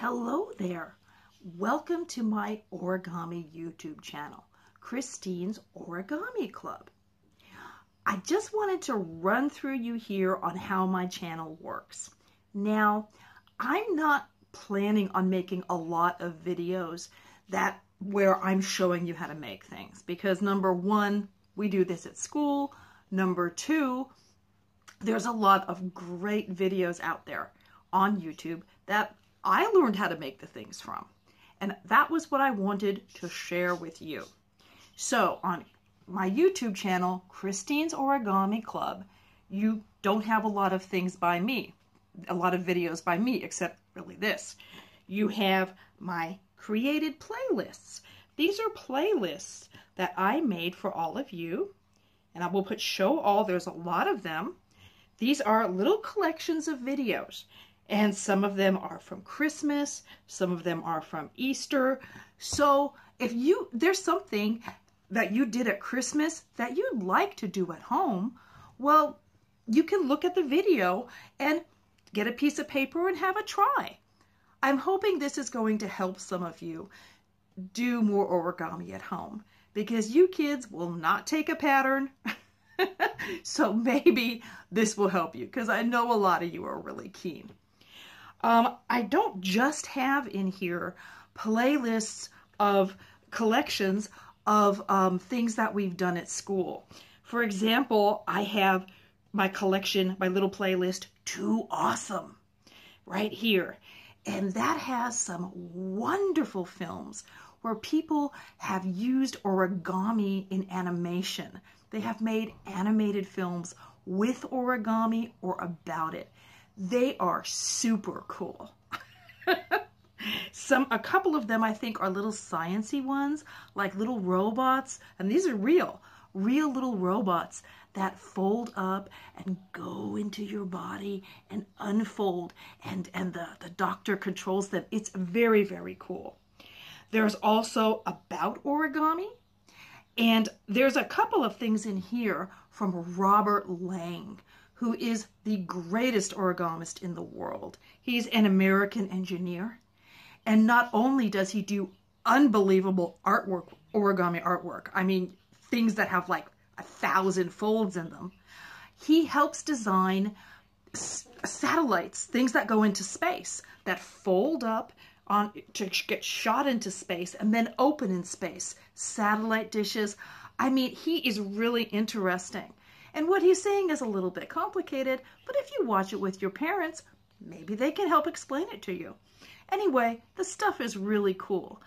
Hello there. Welcome to my origami YouTube channel, Christine's Origami Club. I just wanted to run through you here on how my channel works. Now, I'm not planning on making a lot of videos where I'm showing you how to make things because number one, we do this at school. Number two, there's a lot of great videos out there on YouTube that I learned how to make the things from. And that was what I wanted to share with you. So on my YouTube channel, Christine's Origami Club, you don't have a lot of things by me, a lot of videos by me, except really this. You have my created playlists. These are playlists that I made for all of you. And I will put show all, there's a lot of them. These are little collections of videos. And some of them are from Christmas, some of them are from Easter. So if there's something that you did at Christmas that you'd like to do at home, well, you can look at the video and get a piece of paper and have a try. I'm hoping this is going to help some of you do more origami at home because you kids will not take a pattern. So maybe this will help you because I know a lot of you are really keen. I don't just have in here playlists of collections of things that we've done at school. For example, I have my collection, my little playlist, Too Awesome, right here. And that has some wonderful films where people have used origami in animation. They have made animated films with origami or about it. They are super cool. A couple of them I think are little science-y ones, like little robots, and these are real little robots that fold up and go into your body and unfold, and the doctor controls them. It's very, very cool. There's also about origami, and there's a couple of things in here from Robert Lang, who is the greatest origamist in the world. He's an American engineer. And not only does he do unbelievable artwork, origami artwork, I mean, things that have like 1,000 folds in them, he helps design satellites, things that go into space, that fold up to get shot into space and then open in space. Satellite dishes. I mean, he is really interesting. And what he's saying is a little bit complicated, but if you watch it with your parents, maybe they can help explain it to you. Anyway, the stuff is really cool.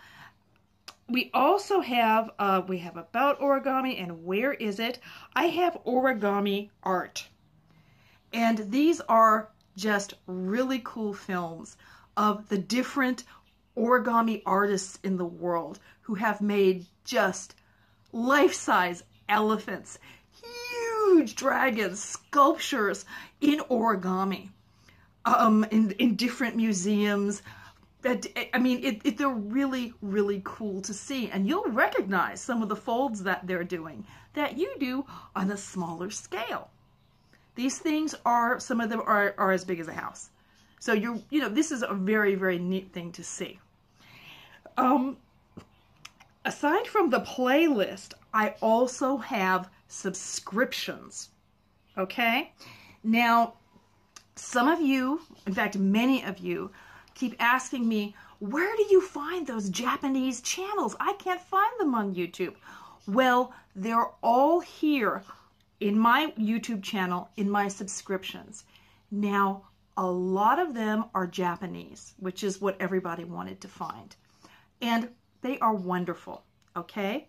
We also have, we have about origami and where is it? I have origami art. And these are just really cool films of the different origami artists in the world who have made just life-size elephants, huge dragons, sculptures in origami, in different museums. I mean, they're really, really cool to see. And you'll recognize some of the folds that they're doing that you do on a smaller scale. These things are, some of them are as big as a house. So this is a very, very neat thing to see. Aside from the playlist, I also have subscriptions, okay? Now, some of you, in fact, many of you, keep asking me, where do you find those Japanese channels? I can't find them on YouTube. Well, they're all here in my YouTube channel, in my subscriptions. Now, a lot of them are Japanese, which is what everybody wanted to find. And they are wonderful, okay?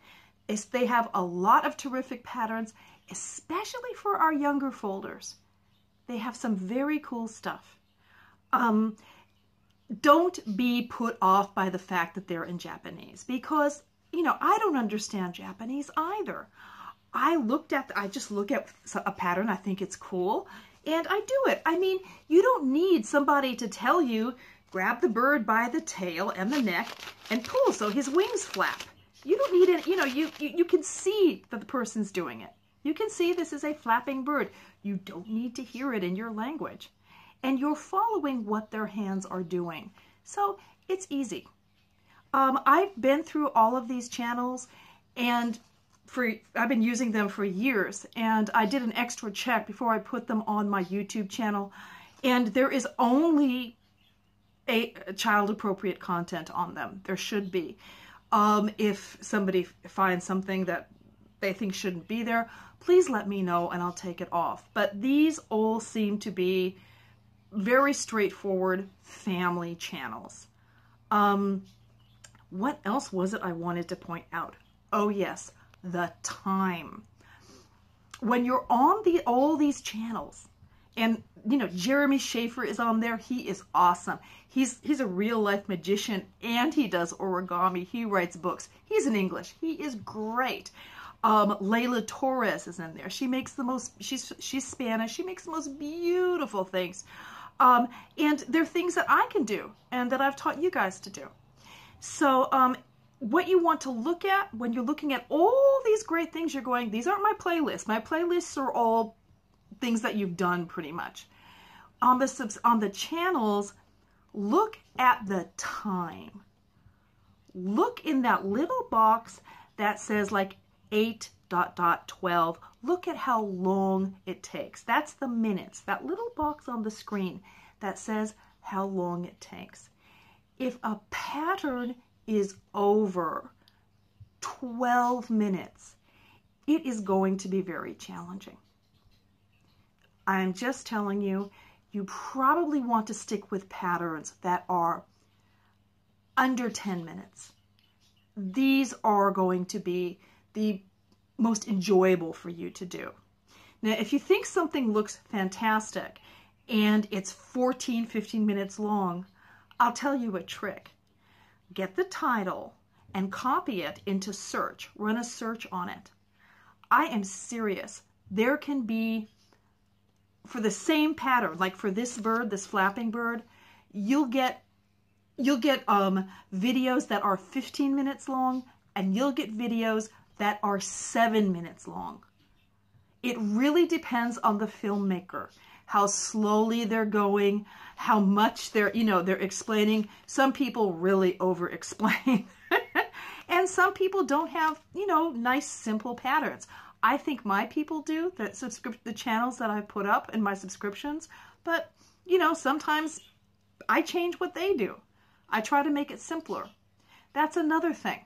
They have a lot of terrific patterns, especially for our younger folders. They have some very cool stuff. Don't be put off by the fact that they're in Japanese because, I don't understand Japanese either. I just look at a pattern, I think it's cool, and I do it. I mean, you don't need somebody to tell you, grab the bird by the tail and the neck and pull so his wings flap. You don't need it, you can see that the person's doing it. You can see this is a flapping bird. You don't need to hear it in your language. And you're following what their hands are doing. So it's easy. I've been through all of these channels, and I've been using them for years, and I did an extra check before I put them on my YouTube channel, and there is only a child-appropriate content on them. There should be. If somebody finds something that they think shouldn't be there, please let me know and I'll take it off. But these all seem to be very straightforward family channels. What else was it I wanted to point out? Oh yes, the time. When you're on all these channels, and you know, Jeremy Schaefer is on there. He is awesome. He's a real life magician, and he does origami. He writes books. He's in English. He is great. Layla Torres is in there. She makes the most, she's Spanish. She makes the most beautiful things. And they're things that I can do and that I've taught you guys to do. So what you want to look at when you're looking at all these great things, you're going, these aren't my playlists. My playlists are all things that you've done pretty much. On the channels, look at the time. Look in that little box that says like 8:12. Look at how long it takes. That's the minutes. That little box on the screen that says how long it takes. If a pattern is over 12 minutes, it is going to be very challenging. I'm just telling you, you probably want to stick with patterns that are under 10 minutes. These are going to be the most enjoyable for you to do. Now, if you think something looks fantastic and it's 14, 15 minutes long, I'll tell you a trick. Get the title and copy it into search. Run a search on it. I am serious. There can be, for the same pattern, like for this bird, this flapping bird, you'll get videos that are 15 minutes long, and you'll get videos that are 7 minutes long. It really depends on the filmmaker, how slowly they're going, how much they're explaining. Some people really over-explain, and some people don't have, nice, simple patterns. I think my people do, the channels that I put up in my subscriptions, but, sometimes I change what they do. I try to make it simpler. That's another thing.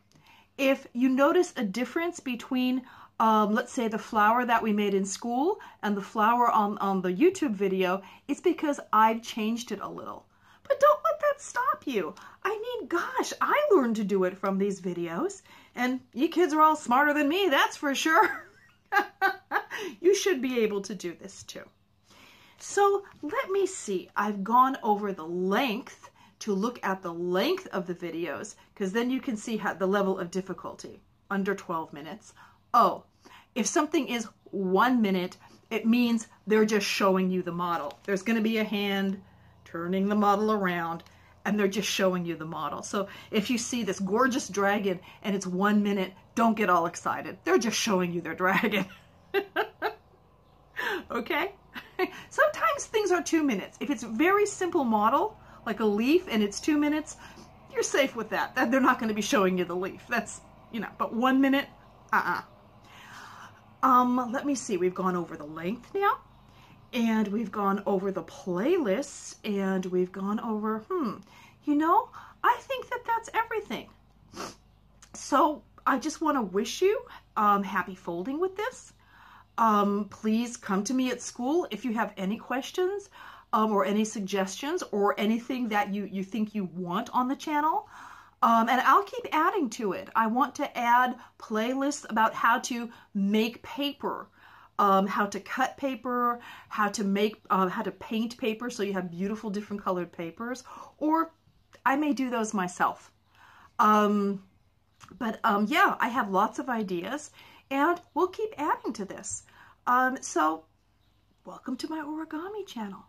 If you notice a difference between, let's say, the flower that we made in school and the flower on the YouTube video, it's because I've changed it a little. But don't let that stop you. I mean, gosh, I learned to do it from these videos, and you kids are all smarter than me, that's for sure. You should be able to do this too. So let me see. I've gone over the length to look at the length of the videos, because then you can see the level of difficulty, under 12 minutes. Oh, if something is 1 minute, it means they're just showing you the model. There's going to be a hand turning the model around, and they're just showing you the model. So if you see this gorgeous dragon and it's 1 minute, don't get all excited. They're just showing you their dragon. Okay? Sometimes things are 2 minutes. If it's a very simple model, like a leaf, and it's 2 minutes, you're safe with that. They're not going to be showing you the leaf. That's, but 1 minute, let me see. We've gone over the length now, and we've gone over the playlists, and we've gone over, I think that's everything. So I just want to wish you happy folding with this. Please come to me at school if you have any questions or any suggestions or anything that you think you want on the channel. And I'll keep adding to it. I want to add playlists about how to make paper, how to cut paper, how to paint paper so you have beautiful different colored papers, or I may do those myself. Yeah, I have lots of ideas, and we'll keep adding to this. So welcome to my origami channel.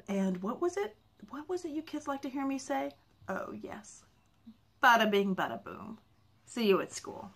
And what was it? What was it you kids like to hear me say? Oh, yes. Bada bing, bada boom. See you at school.